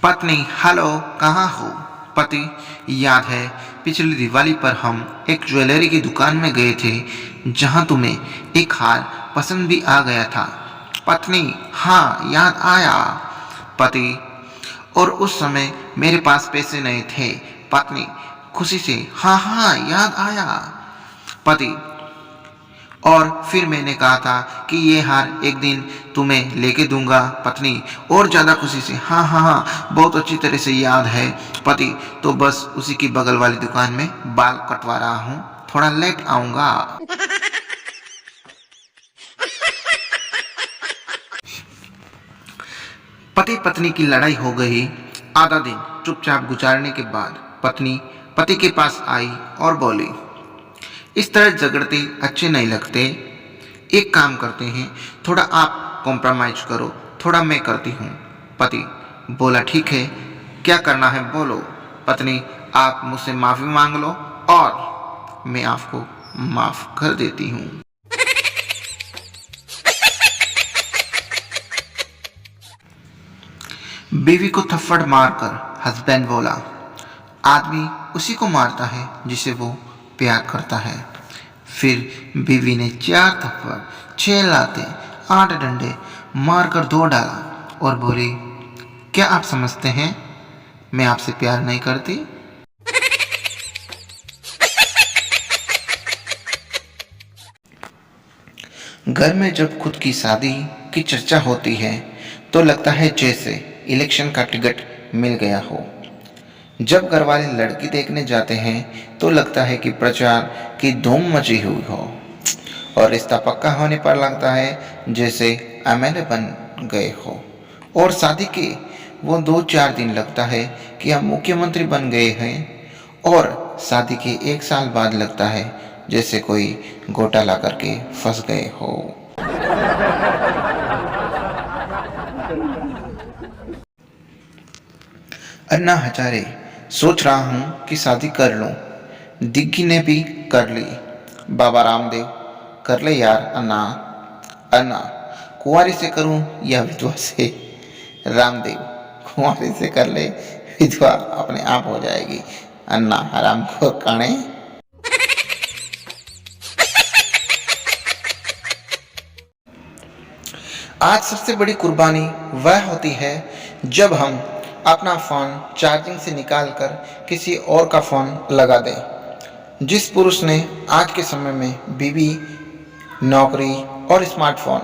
पत्नी, हेलो, कहाँ हो? पति, याद है पिछली दिवाली पर हम एक ज्वेलरी की दुकान में गए थे जहाँ तुम्हें एक हार पसंद भी आ गया था। पत्नी, हाँ याद आया। पति, और उस समय मेरे पास पैसे नहीं थे। पत्नी, खुशी से, हाँ हाँ याद आया। पति, और फिर मैंने कहा था कि ये हार एक दिन तुम्हें लेके दूंगा। पत्नी, और ज्यादा खुशी से, हाँ हाँ हाँ बहुत अच्छी तरह से याद है। पति, तो बस उसी की बगल वाली दुकान में बाल कटवा रहा हूँ, थोड़ा लेट आऊंगा। पति पत्नी की लड़ाई हो गई। आधा दिन चुपचाप गुजारने के बाद पत्नी पति के पास आई और बोली, इस तरह झगड़ते अच्छे नहीं लगते। एक काम करते हैं, थोड़ा आप कॉम्प्रोमाइज करो, थोड़ा मैं करती हूँ। पति बोला, ठीक है, क्या करना है बोलो। पत्नी, आप मुझसे माफी मांग लो और मैं आपको माफ कर देती हूँ। बीवी को थप्पड़ मारकर हस्बैंड बोला, आदमी उसी को मारता है जिसे वो प्यार करता है। फिर बीवी ने 4 थप्पड़, 6 लाते, 8 डंडे मारकर धो डाला और बोली, क्या आप समझते हैं मैं आपसे प्यार नहीं करती? घर में जब खुद की शादी की चर्चा होती है तो लगता है जैसे इलेक्शन का टिकट मिल गया हो। जब घर वाले लड़की देखने जाते हैं तो लगता है कि प्रचार की धूम मची हुई हो, और रिश्ता पक्का होने पर लगता है जैसे एमएलए बन गए हो, और शादी के वो 2-4 दिन लगता है कि हम मुख्यमंत्री बन गए हैं, और शादी के 1 साल बाद लगता है जैसे कोई घोटाला करके फंस गए हो। अन्ना हजारे, सोच रहा हूँ कि शादी कर लूँ। दिग्गी ने भी कर ली। बाबा रामदेव, कर ले यार अन्ना। अन्ना, कुंवारी से करूँ या विधवा से? रामदेव, कुंवारी से कर ले, विधवा अपने आप हो जाएगी। अन्ना हराम को काने। आज सबसे बड़ी कुर्बानी वह होती है जब हम अपना फ़ोन चार्जिंग से निकालकर किसी और का फ़ोन लगा दें। जिस पुरुष ने आज के समय में बीवी, नौकरी और स्मार्टफोन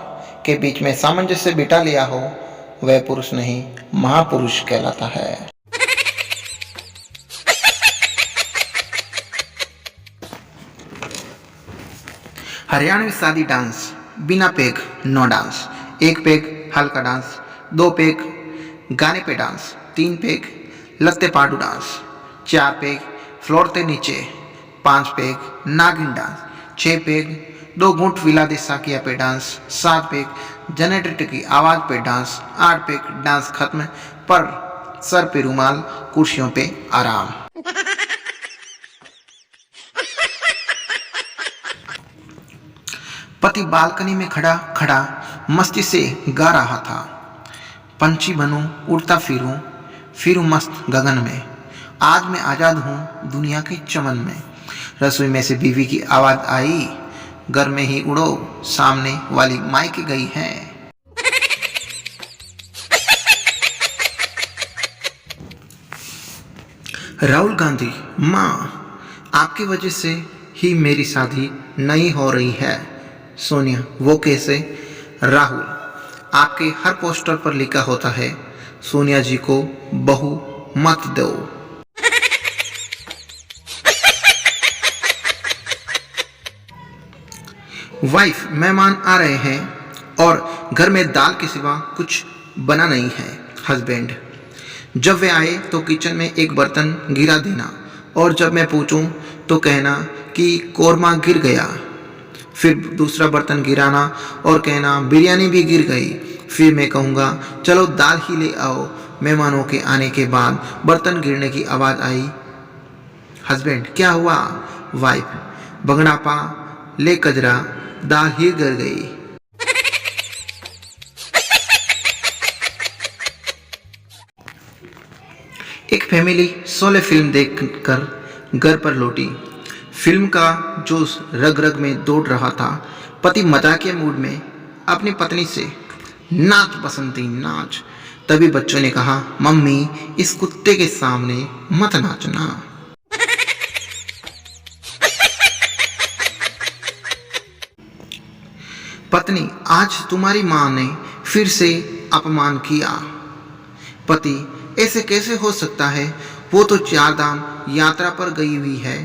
के बीच में सामंजस्य बिठा लिया हो, वह पुरुष नहीं महापुरुष कहलाता है। हरियाणवी शादी डांस, बिना पेग नो डांस। 1 पेग हल्का डांस, 2 पेग गाने पे डांस, 3 पेग लत्ते पाडू डांस, 4 पेग फ्लोर ते नीचे, 5 पेग नागिन डांस, 6 पेग 2 घूंट विलादी साकिया पे डांस, 7 पेग जनरेटर की आवाज़ पे डांस, 8 पेग डांस खत्म पर सर पे रुमाल, कुर्सियों पे आराम। पति बालकनी में खड़ा खड़ा मस्ती से गा रहा था, पंछी बनूं उड़ता फिरूं मस्त गगन में, आज मैं आज़ाद हूँ दुनिया के चमन में। रसोई में से बीवी की आवाज़ आई, घर में ही उड़ो, सामने वाली मायके गई है। राहुल गांधी, माँ आपकी वजह से ही मेरी शादी नहीं हो रही है। सोनिया, वो कैसे? राहुल, आपके हर पोस्टर पर लिखा होता है सोनिया जी को बहू मत दो। वाइफ, मेहमान आ रहे हैं और घर में दाल के सिवा कुछ बना नहीं है। हस्बैंड, जब वे आए तो किचन में एक बर्तन गिरा देना, और जब मैं पूछूं तो कहना कि कोरमा गिर गया। फिर दूसरा बर्तन गिराना और कहना बिरयानी भी गिर गई। फिर मैं कहूँगा चलो दाल ही ले आओ। मेहमानों के आने के बाद बर्तन गिरने की आवाज़ आई। हस्बैंड, क्या हुआ? वाइफ, बंगड़ा पा ले कजरा, दाल ही गिर गई। एक फैमिली 16 फिल्म देखकर घर पर लौटी। फिल्म का जोश रग रग में दौड़ रहा था। पति मजाकिया मूड में अपनी पत्नी से, नाच बसंती नाच। तभी बच्चों ने कहा, मम्मी इस कुत्ते के सामने मत नाचना। पत्नी, आज तुम्हारी माँ ने फिर से अपमान किया। पति, ऐसे कैसे हो सकता है, वो तो 4 धाम यात्रा पर गई हुई है।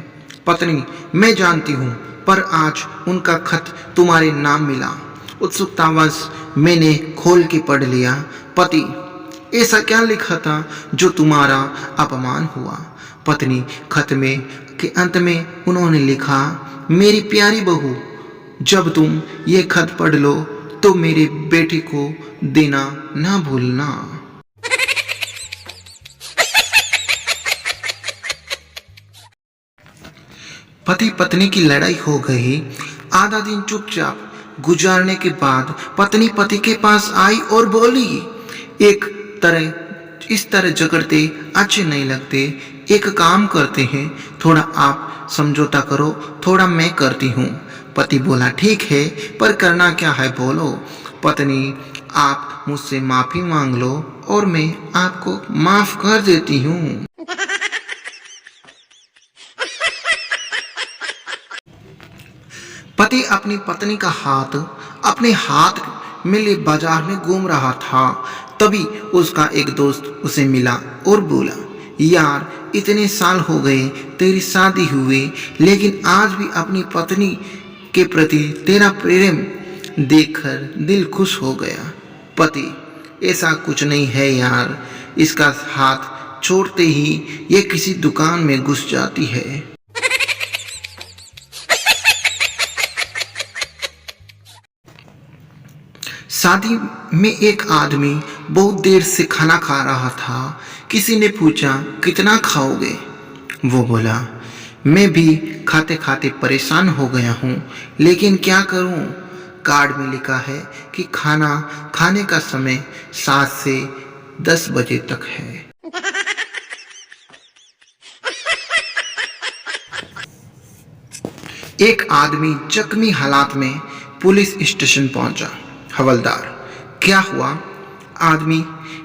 पत्नी, मैं जानती हूँ, पर आज उनका खत तुम्हारे नाम मिला। उत्सुकतावश मैंने खोल के पढ़ लिया। पति, ऐसा क्या लिखा था जो तुम्हारा अपमान हुआ? पत्नी, खत में के अंत में उन्होंने लिखा, मेरी प्यारी बहू, जब तुम ये खत पढ़ लो तो मेरे बेटे को देना ना भूलना। पति पत्नी की लड़ाई हो गई। आधा दिन चुपचाप गुजारने के बाद पत्नी पति के पास आई और बोली, इस तरह झगड़ते अच्छे नहीं लगते। एक काम करते हैं, थोड़ा आप समझौता करो, थोड़ा मैं करती हूँ। पति बोला, ठीक है, पर करना क्या है बोलो। पत्नी, आप मुझसे माफी मांग लो और मैं आपको माफ कर देती हूँ। पति अपनी पत्नी का हाथ अपने हाथ में ले बाजार में घूम रहा था। तभी उसका एक दोस्त उसे मिला और बोला, यार इतने साल हो गए तेरी शादी हुए, लेकिन आज भी अपनी पत्नी के प्रति तेरा प्रेम देखकर दिल खुश हो गया। पति, ऐसा कुछ नहीं है यार, इसका हाथ छोड़ते ही ये किसी दुकान में घुस जाती है। शादी में एक आदमी बहुत देर से खाना खा रहा था। किसी ने पूछा, कितना खाओगे? वो बोला, मैं भी खाते खाते परेशान हो गया हूँ, लेकिन क्या करूँ, कार्ड में लिखा है कि खाना खाने का समय 7 से 10 बजे तक है। एक आदमी जख्मी हालात में पुलिस स्टेशन पहुंचा। हवलदार, क्या हुआ? आदमी,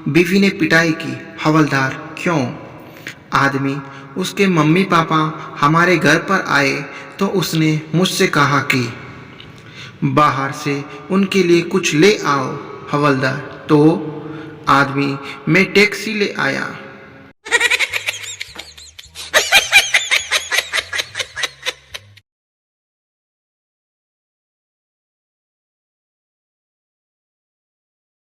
बीवी ने पिटाई की। हवलदार, क्यों? आदमी, उसके मम्मी पापा हमारे घर पर आए तो उसने मुझसे कहा कि बाहर से उनके लिए कुछ ले आओ। हवलदार, तो? आदमी, मैं टैक्सी ले आया।